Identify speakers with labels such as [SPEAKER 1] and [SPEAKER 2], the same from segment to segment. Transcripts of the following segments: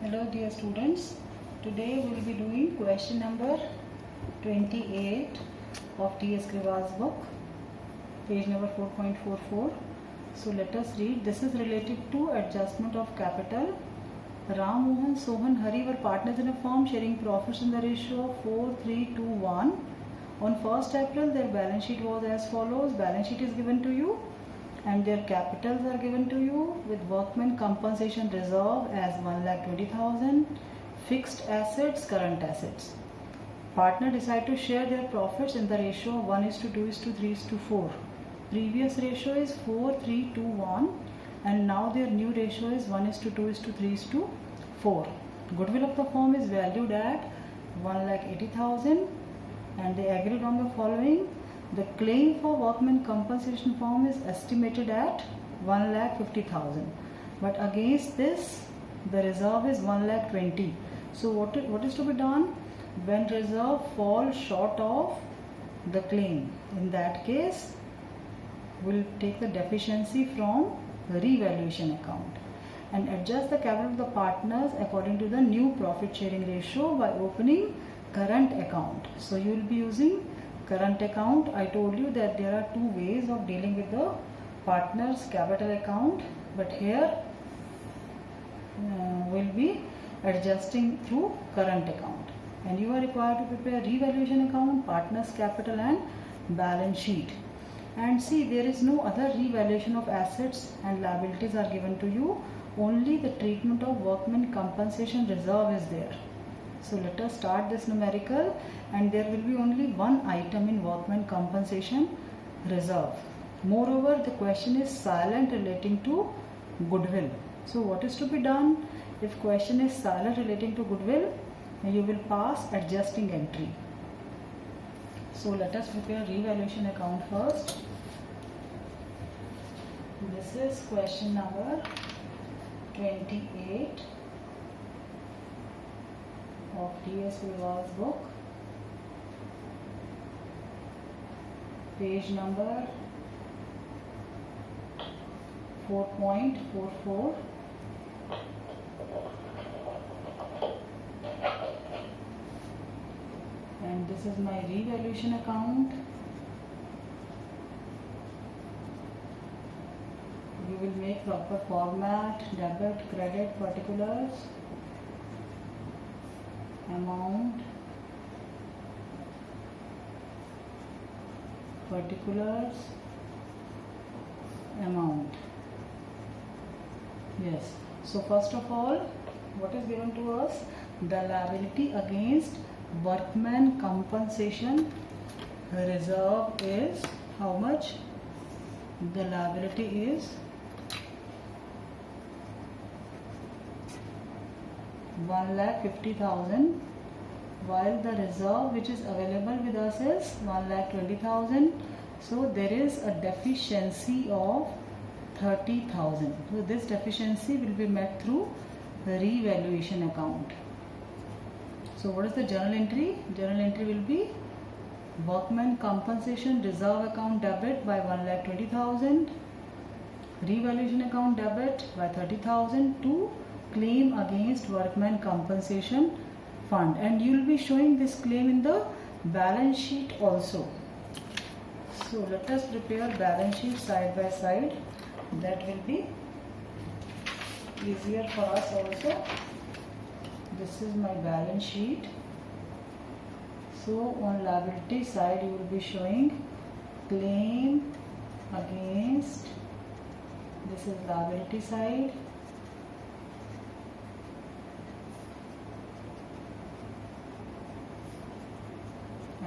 [SPEAKER 1] Hello dear students, today we will be doing question number 28 of T.S. Grival's book, page number 4.44. So let us read. This is related to adjustment of capital. Ram, Mohan, Sohan, Hari were partners in a firm sharing profits in the ratio of 4:3:1. On 1st April their balance sheet was as follows. Balance sheet is given to you and their capitals are given to you with workmen compensation reserve as 1,20,000, fixed assets, current assets. Partner decide to share their profits in the ratio of 1:2:3:4. Previous ratio is 4:3:1 and now their new ratio is 1:2:3:4. Goodwill of the firm is valued at 1,80,000 and they agreed on the following. The claim for workmen compensation form is estimated at 1,50,000, but against this the reserve is 1,20,000. So what is to be done when reserve falls short of the claim? In that case, we'll take the deficiency from the revaluation account and adjust the capital of the partners according to the new profit sharing ratio by opening current account. So you will be using current account. I told you that there are two ways of dealing with the partners capital account, but here we'll be adjusting through current account, and you are required to prepare revaluation account, partners capital and balance sheet. And see, there is no other revaluation of assets and liabilities are given to you, only the treatment of workmen compensation reserve is there. So let us start this numerical, and there will be only one item in workmen compensation reserve. Moreover, the question is silent relating to goodwill. So what is to be done? If question is silent relating to goodwill, you will pass adjusting entry. So let us prepare revaluation account first. This is question number 28 of T.S. Grival's book, page number 4.44. And this is my revaluation account. You will make proper format, debit, credit, particulars, amount, particulars, amount. Yes. So first of all, what is given to us? The liability against workman compensation reserve is how much? The liability is 1,50,000, while the reserve which is available with us is 1,20,000. So there is a deficiency of 30,000. So this deficiency will be met through the revaluation account. So what is the journal entry? Journal entry will be workman compensation reserve account debit by 1,20,000, revaluation account debit by 30,000 to claim against workman compensation fund, and you will be showing this claim in the balance sheet also. So let us prepare balance sheet side by side. That will be easier for us also. This is my balance sheet. So on liability side you will be showing claim against, this is liability side,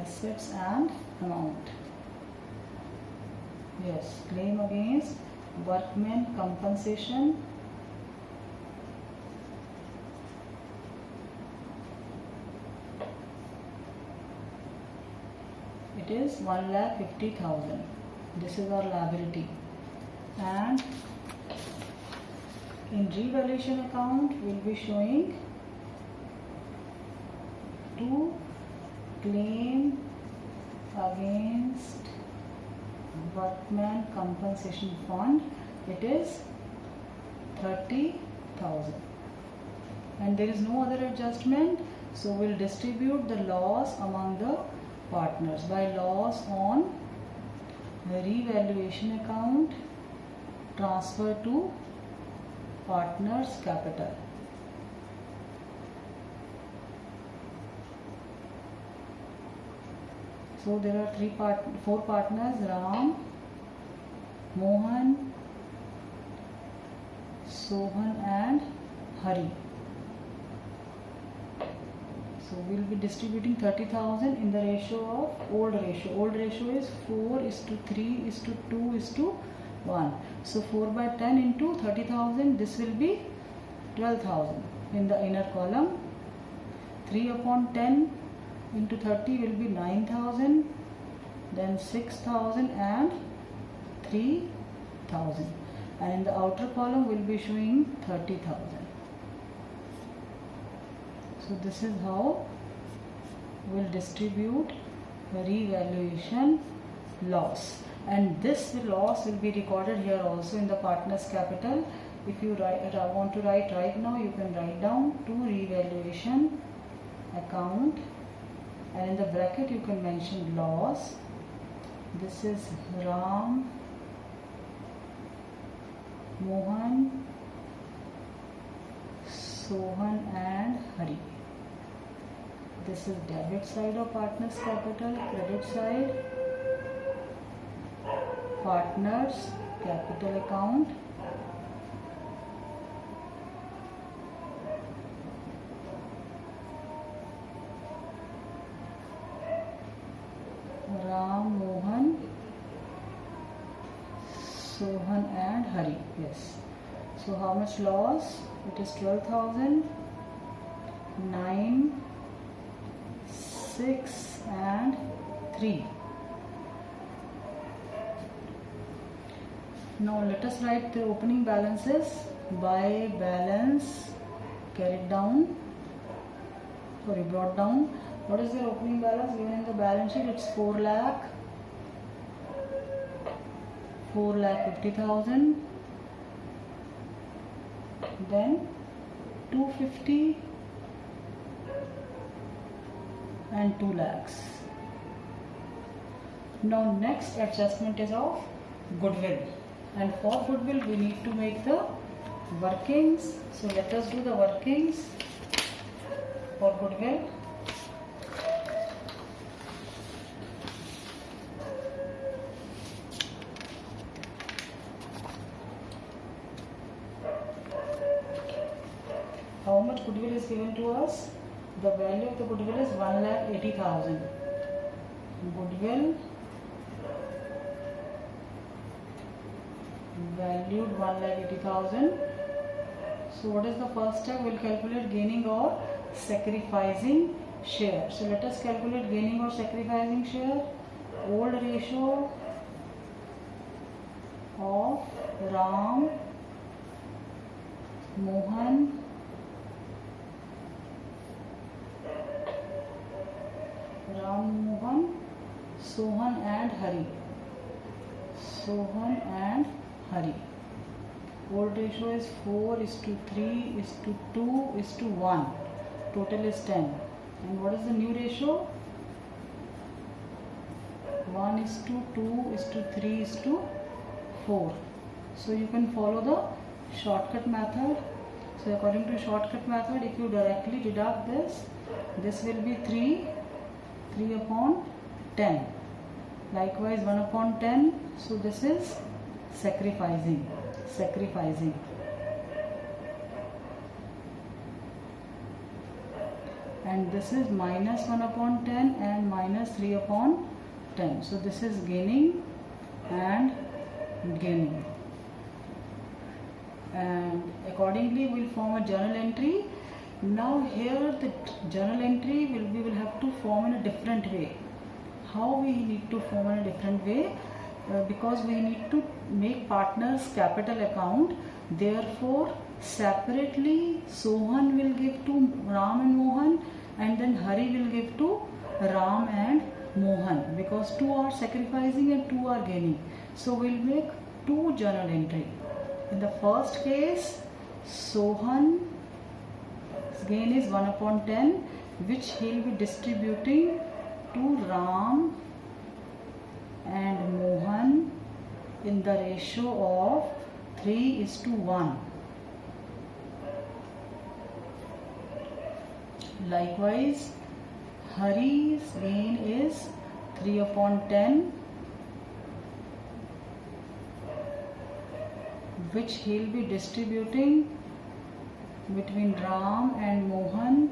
[SPEAKER 1] assets and amount. Yes, claim against workmen compensation, it is 1,50,000. This is our liability. And in revaluation account we will be showing to claim against workman compensation fund, it is 30,000. and there is no other adjustment, so we'll distribute the loss among the partners by loss on revaluation account transfer to partners capital. So there are four partners: Ram, Mohan, Sohan and Hari. So we'll be distributing 30,000 in the ratio of old ratio. Old ratio is 4:3:2:1. So 4 by 10 into 30,000. This will be 12,000 in the inner column. 3 upon 10 into 30 will be 9,000. Then 6,000 and 3,000. And in the outer column will be showing 30,000. So this is how we'll distribute revaluation loss, and this loss will be recorded here also in the partners capital. If you want to write right now, you can write down to revaluation account, and in the bracket you can mention loss. This is Ram, Mohan, Sohan and Hari. This is debit side of partners capital, credit side partners capital account. Ram, Mohan, Sohan and Hari. Yes. So how much loss? It is 12,000, 9, 6 and 3. Now let us write the opening balances by balance carried down, brought down. What is the opening balance given in the balance sheet? It's 4,50,000. Then 250 and 2 lakhs. Now next adjustment is of goodwill, and for goodwill we need to make the workings. So let us do the workings for goodwill. How much goodwill is given to us? The value of the goodwill is 1,80,000. Goodwill valued 1,80,000. So what is the first step? We'll calculate gaining or sacrificing share. So let us calculate gaining or sacrificing share. Old ratio of Ram, Mohan, Sohan and Hari. Sohan and Hari. Old ratio is 4:3:2:1. Total is 10. And what is the new ratio? 1:2:3:4. So you can follow the shortcut method. So according to shortcut method, if you directly deduct this will be 3 upon 10. Likewise 1 upon 10. So this is sacrificing. And this is minus 1 upon 10 and minus 3 upon 10. So this is gaining and gaining. And accordingly we'll form a journal entry. Now here the journal entry we will have to form in a different way. How we need to form in a different way? Because we need to make partners capital account. Therefore separately Sohan will give to Ram and Mohan, and then Hari will give to Ram and Mohan, because 2 are sacrificing and 2 are gaining. So we'll make 2 journal entry. In the first case, Sohan gain is 1 upon 10, which he will be distributing to Ram and Mohan in the ratio of 3:1. Likewise, Hari's gain is 3 upon 10, which he will be distributing between Ram and Mohan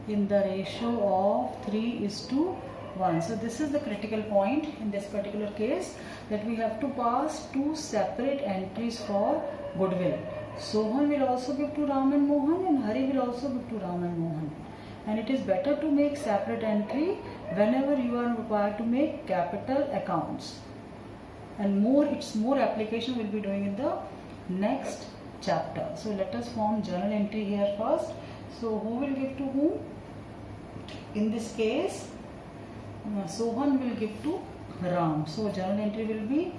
[SPEAKER 1] in the ratio of 3:1. So this is the critical point in this particular case, that we have to pass two separate entries for goodwill. Sohan will also give to Ram and Mohan, and Hari will also give to Ram and Mohan. And it is better to make separate entry whenever you are required to make capital accounts. And it's more application we'll be doing in the next chapter. So let us form journal entry here first. So who will give to whom? In this case, Sohan will give to Ram. So journal entry will be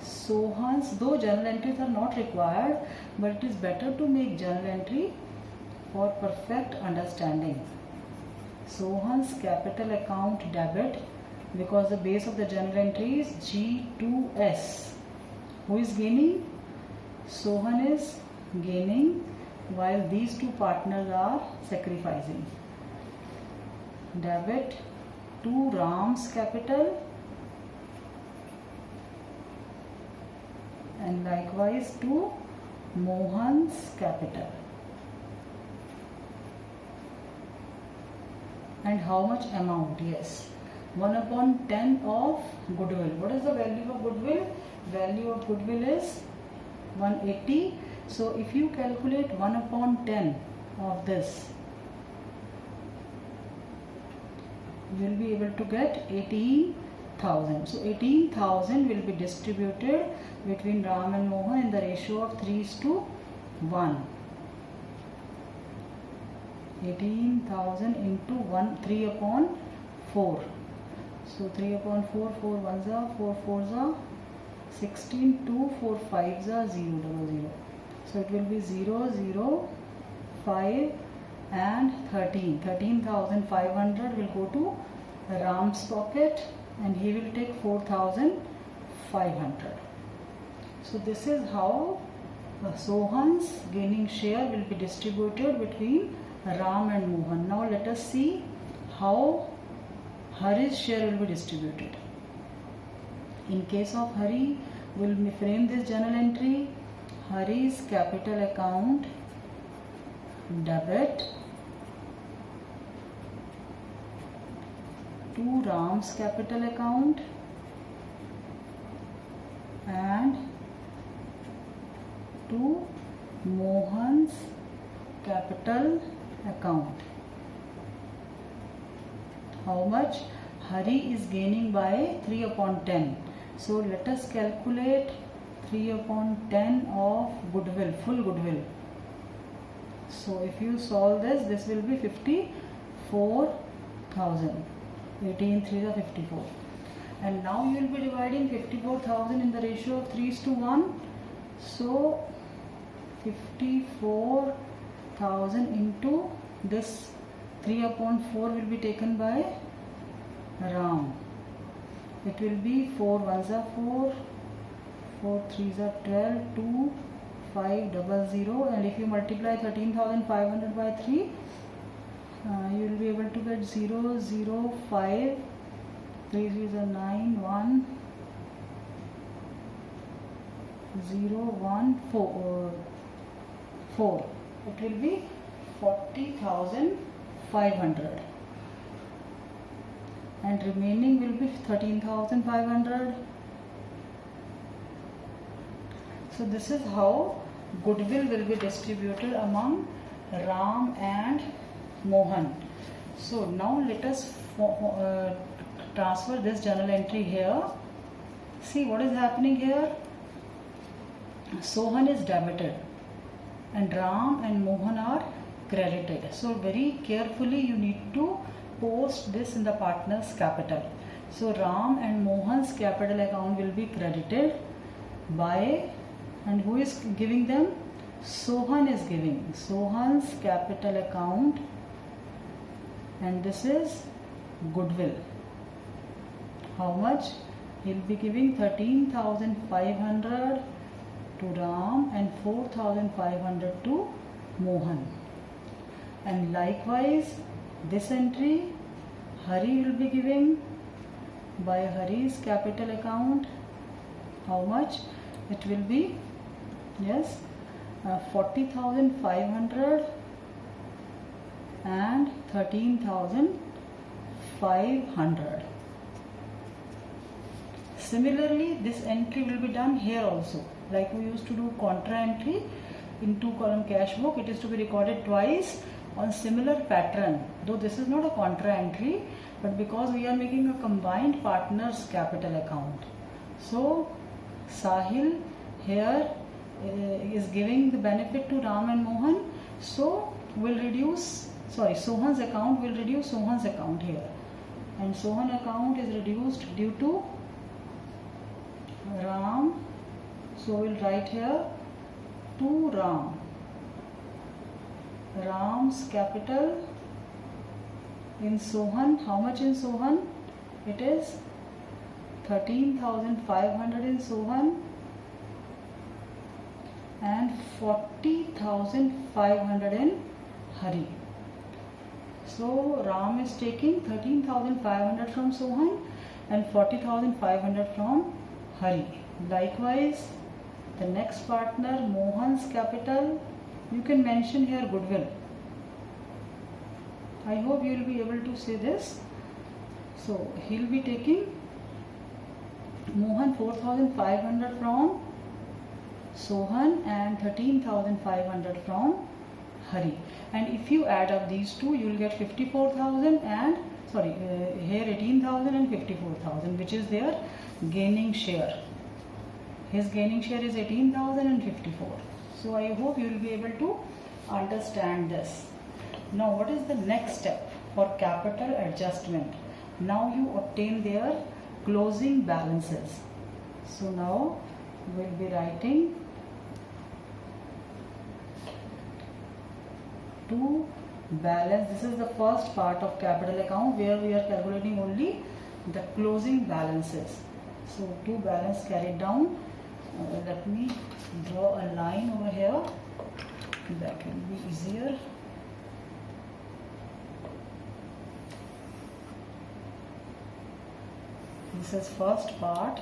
[SPEAKER 1] Sohan's, though journal entries are not required, but it is better to make journal entry for perfect understanding. Sohan's capital account debit, because the base of the journal entry is G2S. Who is gaining? Sohan is gaining, while these two partners are sacrificing. Debit to Ram's capital, and likewise to Mohan's capital. And how much amount? Yes, 1 upon 10 of goodwill. What is the value of goodwill? Value of goodwill is 180. So if you calculate 1 upon 10 of this, you will be able to get 18,000. So 18,000 will be distributed between Ram and Mohan in the ratio of 3:1. 18,000 into 3 upon 4. So 3 upon 4, 4 ones are 4 fours are 16, 2 4 5s are 0 0 0. So it will be 0 0 5 and 13. 13,500 will go to Ram's pocket, and he will take 4,500. So this is how Sohan's gaining share will be distributed between Ram and Mohan. Now let us see how Hari's share will be distributed. In case of Hari, we will frame this journal entry. Hari's capital account debit to Ram's capital account and to Mohan's capital account. How much? Hari is gaining by 3 upon 10. So let us calculate 3 upon 10 of goodwill, full goodwill. So if you solve this, this will be 54,000. 18 3 are 54. And now you will be dividing 54,000 in the ratio of 3:1. So 54,000 into this 3 upon 4 will be taken by Ram. It will be 4 ones are 4, 4 threes are 12, 2 5 00, and if you multiply 13,500 by 3, you will be able to get 0 0 5, 3 threes are 9, 1 0 1 4. It will be 40,500, and remaining will be 13,500. So this is how goodwill will be distributed among Ram and Mohan. So now let us transfer this journal entry here. See what is happening here. Sohan is debited and Ram and Mohan are credited. So very carefully you need to post this in the partner's capital. So Ram and Mohan's capital account will be credited by, and who is giving them? Sohan is giving Sohan's capital account, and this is goodwill. How much? He'll be giving 13,500 to Ram and 4,500 to Mohan. And likewise, this entry Hari will be giving by Hari's capital account. How much? It will be, yes, 40,500 and 13,500. Similarly, this entry will be done here also. Like we used to do contra entry in 2-column cash book, it is to be recorded twice on similar pattern. Though this is not a contra entry, but because we are making a combined partners capital account. So Sahil here is giving the benefit to Ram and Mohan. So will reduce, Sohan's account will reduce Sohan's account here. And Sohan account is reduced due to Ram. So we'll write here to Ram. Ram's capital in Sohan. How much in Sohan? It is 13,500 in Sohan and 40,500 in Hari. So Ram is taking 13,500 from Sohan and 40,500 from Hari. Likewise, the next partner, Mohan's capital, you can mention here goodwill. I hope you will be able to see this. So he'll be taking Mohan 4,500 from Sohan and 13,500 from Hari. And if you add up these two, you will get 54,000 and here 18,000 and 54,000, which is their gaining share. His gaining share is 18,000 and 54. So I hope you will be able to understand this. Now what is the next step for capital adjustment? Now you obtain their closing balances. So now we will be writing to balance. This is the first part of capital account where we are calculating only the closing balances. So to balance carried down, let me draw a line over here, that will be easier. This is first part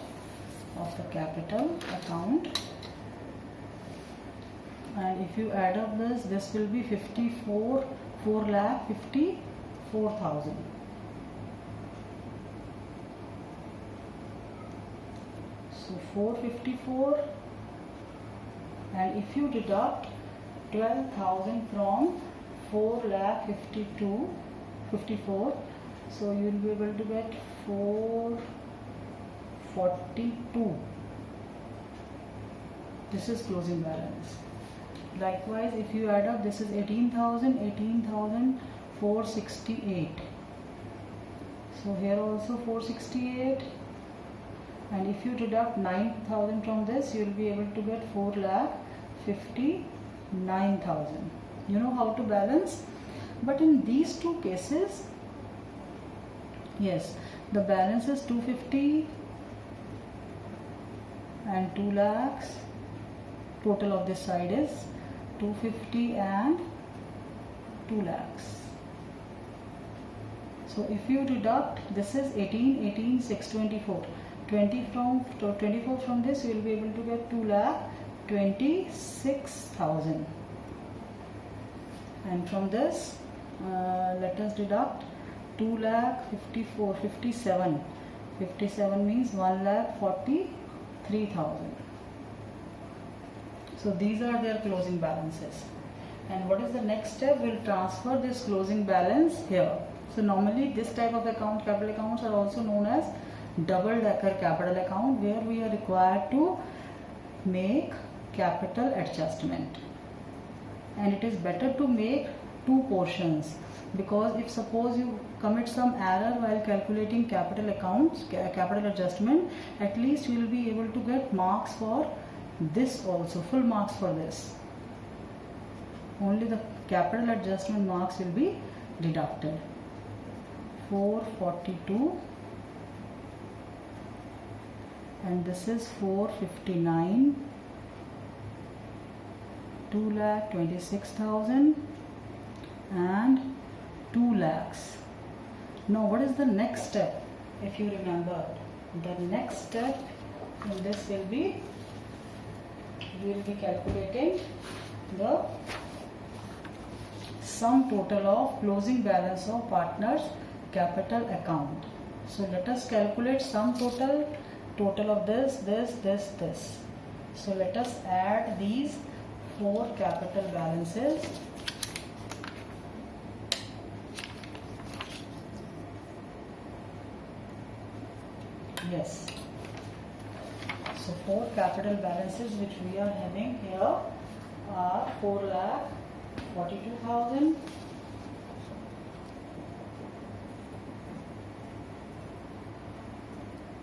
[SPEAKER 1] of the capital account, and if you add up this will be 4,54,000. So 454, and if you deduct 12,000 from 4,54,000, so you will be able to get 442. This is closing balance. Likewise, if you add up, this is 18,000, 18,468. So here also 468. And if you deduct 9,000 from this, you will be able to get 4,59,000. You know how to balance. But in these two cases, yes, the balance is 250 and 2 lakhs. Total of this side is 250 and 2 lakhs. So if you deduct, this is 18,624. 24 from this, you will be able to get 2,26,000. And from this, let us deduct 2,54,57. 57 means 1,43,000. So these are their closing balances. And what is the next step? We'll transfer this closing balance here. So normally this type of account, capital accounts, are also known as double-decker capital account, where we are required to make capital adjustment. And it is better to make two portions, because if suppose you commit some error while calculating capital accounts, capital adjustment, at least you will be able to get marks for this also, full marks for this. only the capital adjustment marks will be deducted. 442 and this is 459, 2,26,000 and 2 lakhs. Now what is the next step? If you remember, the next step in this will be, we will be calculating the sum total of closing balance of partners capital account. So let us calculate sum total of this. So let us add these 4 capital balances. Yes. So 4 capital balances which we are having here are 4,42,000,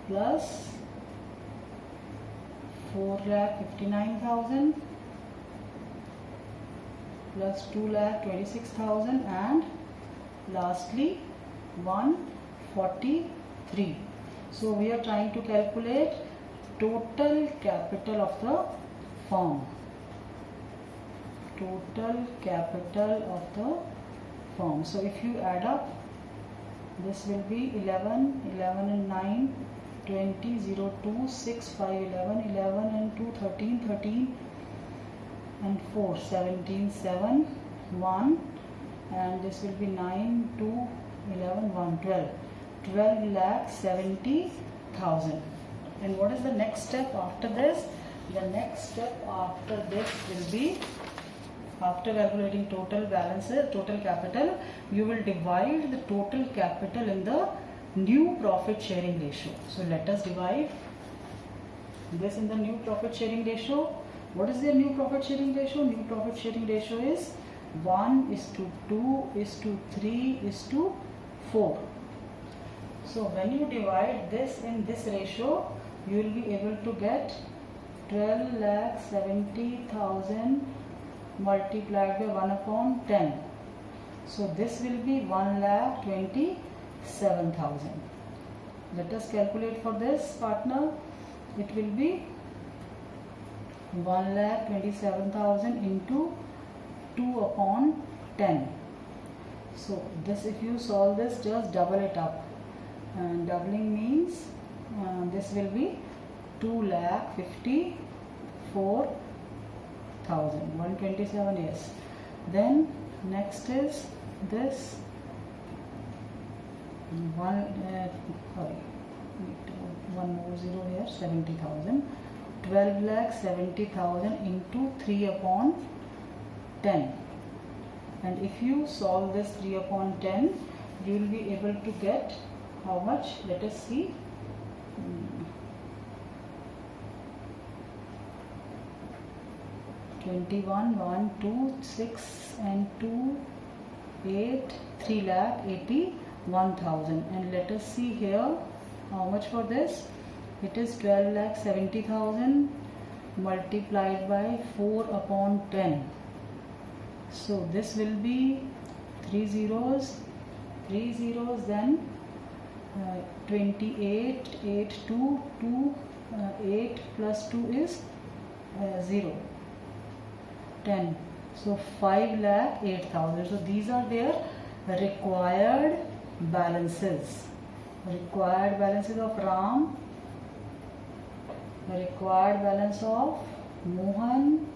[SPEAKER 1] plus 4,59,000 plus 2,26,000 and lastly 143. So we are trying to calculate total capital of the firm. Total capital of the firm. So if you add up, this will be 11 and 9, 20, 0, 2, 6, 5, 11, 11 and 2, 13, 13 and 4, 17, 7, 1 and this will be 9, 2, 11, 1, 12. 12,70,000. And what is the next step after this? The next step after this will be, after calculating total balances, total capital, you will divide the total capital in the new profit sharing ratio. So let us divide this in the new profit sharing ratio. What is the new profit sharing ratio? New profit sharing ratio is 1:2:3:4. So when you divide this in this ratio, you will be able to get 12,70,000 multiplied by 1/10. So this will be 1,27,000. Let us calculate for this, partner. It will be 1,27,000 into 2/10. So this, if you solve this, just double it up. And doubling means this will be 2,54,000. 127, yes. Then next is this one more zero here, 70,000. 12,70,000 into 3/10. And if you solve this 3/10, you will be able to get how much? Let us see. 21, 1, 2, 6 and 2, 8, 3,81,000. And let us see here how much for this. It is 12,70,000 multiplied by 4/10. So this will be 3 zeros, then 28, 8, 2, 8 plus 2 is 0, 10. So 5,08,000. So these are their required balances. Required balances of Ram, required balance of Mohan,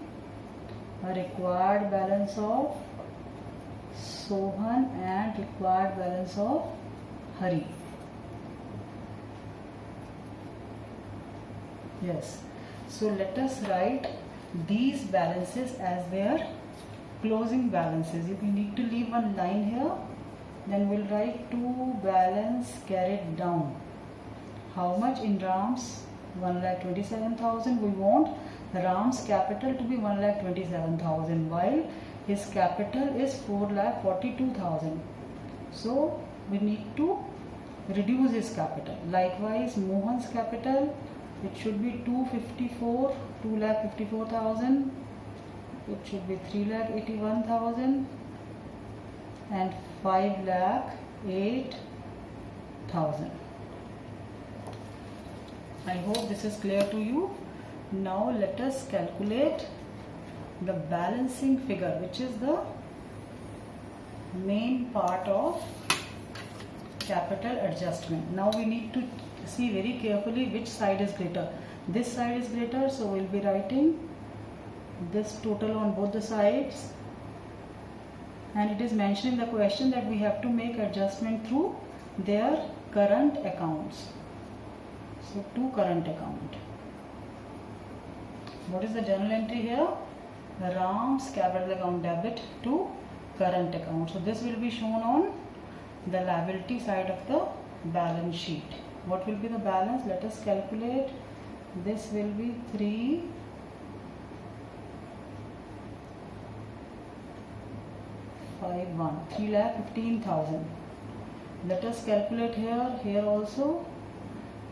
[SPEAKER 1] required balance of Sohan and required balance of Hari. Yes. So let us write these balances as their closing balances. If we need to leave one line here, then we'll write to balance carried down. How much in Ram's? 1,27,000. We want Ram's capital to be 1,27,000 while his capital is 4,42,000. So we need to reduce his capital. Likewise, Mohan's capital, it should be 254,000 it should be 3,81,000 and 5,08,000. I hope this is clear to you. Now let us calculate the balancing figure, which is the main part of capital adjustment. Now we need to see very carefully which side is greater. This side is greater, so we'll be writing this total on both the sides, and it is mentioned in the question that we have to make adjustment through their current accounts. So to current account. What is the journal entry here? Ram's capital account debit to current account. So this will be shown on the liability side of the balance sheet. What will be the balance? Let us calculate. This will be 3,15,000. Let us calculate here also.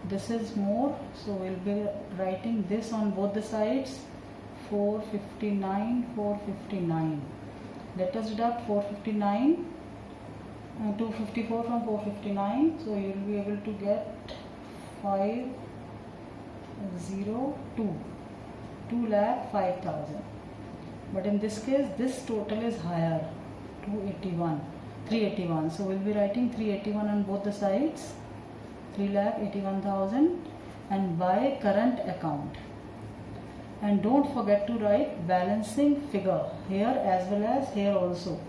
[SPEAKER 1] This is more, so we'll be writing this on both the sides. 459. Let us deduct 459 and 254 from 459, so you will be able to get 502, 2,05,000. But in this case, this total is higher, 381. So we'll be writing 381 on both the sides, 3,81,000, and by current account. And don't forget to write balancing figure here as well as here also,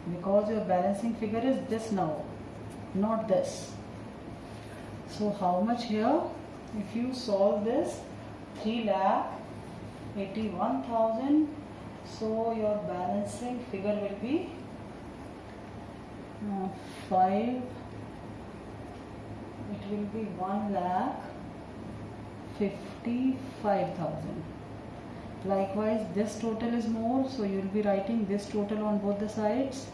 [SPEAKER 1] because your balancing figure is this now, not this. So how much here? If you solve this, 3,81,000, so your balancing figure will be 1,55,000. Likewise, this total is more, so you will be writing this total on both the sides.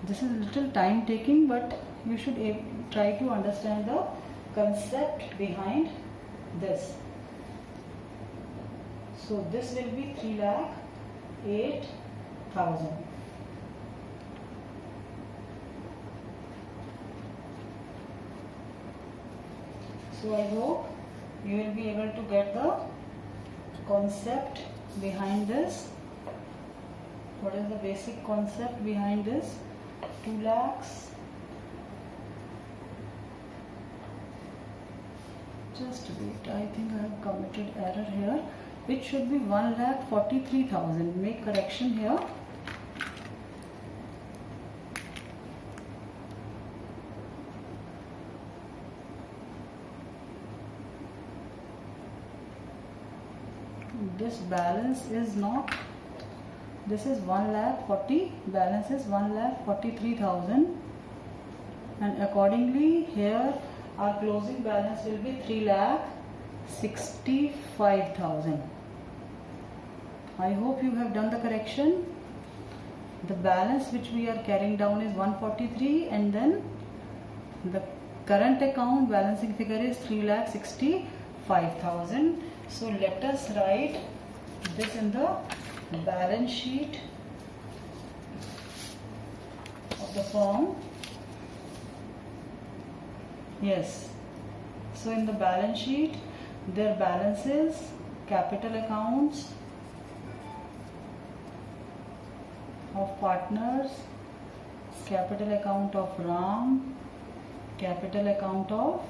[SPEAKER 1] This is a little time taking, but you should try to understand the concept behind this. So this will be 3,08,000. So I hope you will be able to get the concept behind this. What is the basic concept behind this? 2 lakhs. Just wait, I think I have committed error here. It should be 1,43,000. Make correction here. This balance is not, this is 1,40,000, balance is 1,43,000, and accordingly here our closing balance will be 3,65,000. I hope you have done the correction. The balance which we are carrying down is 143, and then the current account balancing figure is 3,65,000. So let us write this in the balance sheet of the firm. Yes. So in the balance sheet, their balances, capital accounts of partners, capital account of Ram, capital account of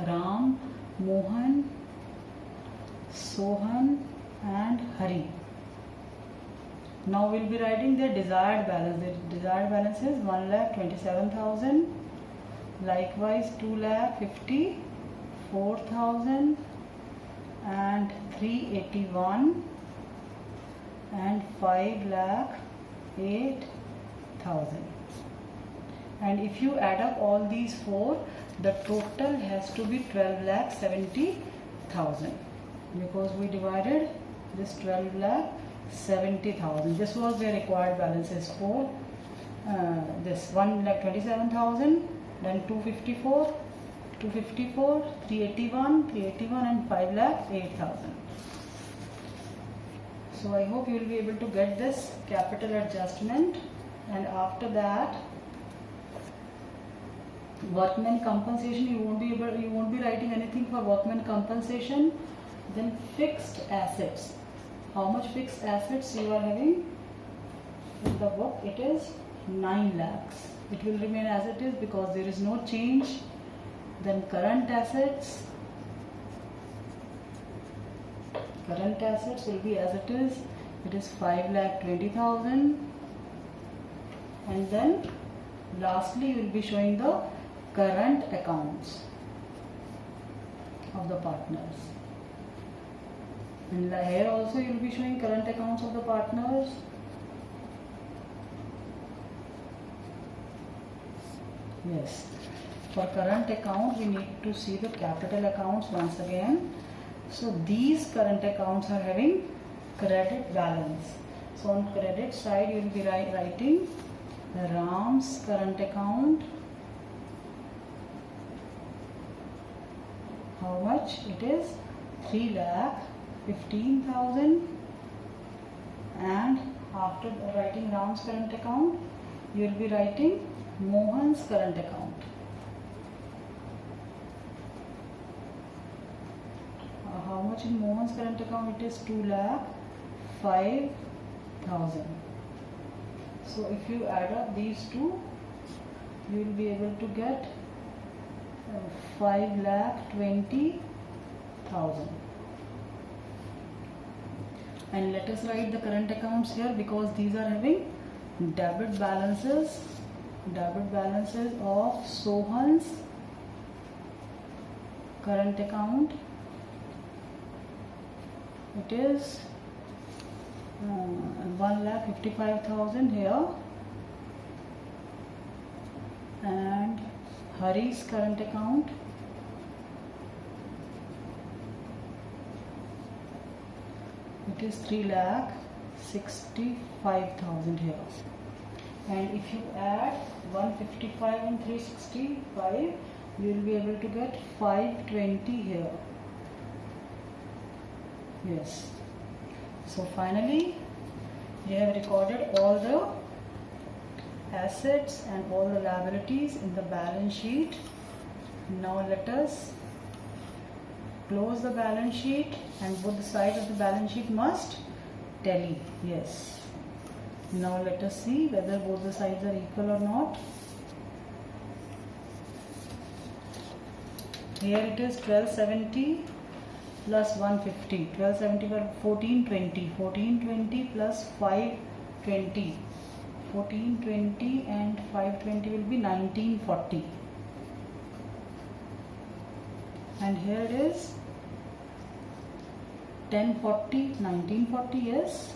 [SPEAKER 1] Ram, Mohan, Sohan and Hari. Now we'll be writing their desired balance. The desired balance is 1,27,000. Likewise 2,54,000 and 381 and 5,08,000. And if you add up all these four, the total has to be 12,70,000, because we divided this 12,70,000. This was their required balances for this 1,27,000, then 254, 254, 381, 381 and 5,08,000. So I hope you will be able to get this capital adjustment, and after that workman compensation, you won't be writing anything for workman compensation. Then fixed assets, how much fixed assets you are having in the book? It is 9 lakhs. It will remain as it is because there is no change. Then current assets will be as it is. It is 5,20,000. And then lastly you will be showing the current accounts of the partners. And here also you will be showing current accounts of the partners. Yes. For current account we need to see the capital accounts once again. So these current accounts are having credit balance. So on credit side you will be writing Ram's current account. How much? It is 3,15,000. And after writing Ram's current account, you will be writing Mohan's current account. How much in Mohan's current account? It is 2,05,000. So if you add up these two, you will be able to get 5,20,000. And let us write the current accounts here because these are having debit balances of Sohan's current account. It is 1,55,000 here, and Hari's current account it is 3,65,000 here. And if you add 155 and 365, you will be able to get 520 here. Yes. So finally we have recorded all the assets and all the liabilities in the balance sheet. Now let us close the balance sheet, and both the sides of the balance sheet must tally. Yes. Now let us see whether both the sides are equal or not. Here it is 1270 plus 150. 1270 for 1420. 1420 plus 520. 1420 and 520 will be 1940. And here it is 1040, 1940. Yes.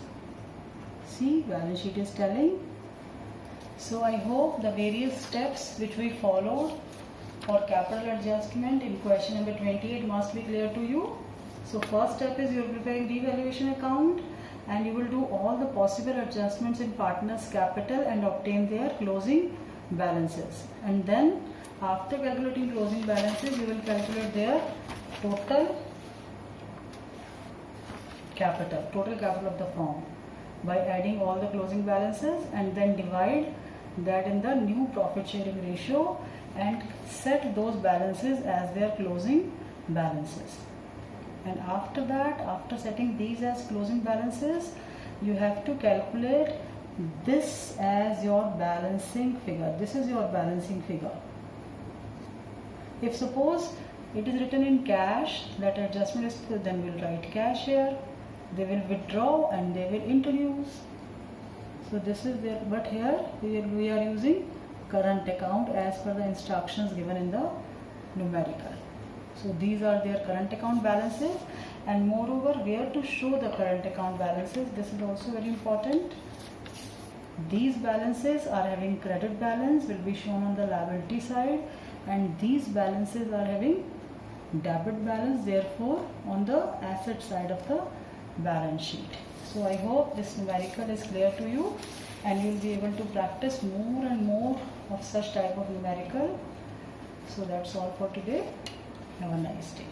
[SPEAKER 1] See, balance sheet is telling. So I hope the various steps which we followed for capital adjustment in question number 28 must be clear to you. So first step is you are preparing revaluation account, and you will do all the possible adjustments in partners' capital and obtain their closing balances. And then after calculating closing balances, you will calculate their total capital of the firm by adding all the closing balances, and then divide that in the new profit sharing ratio and set those balances as their closing balances. And after that, after setting these as closing balances, you have to calculate this as your balancing figure. This is your balancing figure. If suppose it is written in cash, that adjustment is, then we'll write cash here. They will withdraw and they will introduce. So this is there, but here we are using current account as per the instructions given in the numerical. So these are their current account balances, and moreover where to show the current account balances, this is also very important. These balances are having credit balance, will be shown on the liability side, and these balances are having debit balance, therefore on the asset side of the balance sheet. So I hope this numerical is clear to you, and you will be able to practice more and more of such type of numerical So that's all for today. Have a nice day.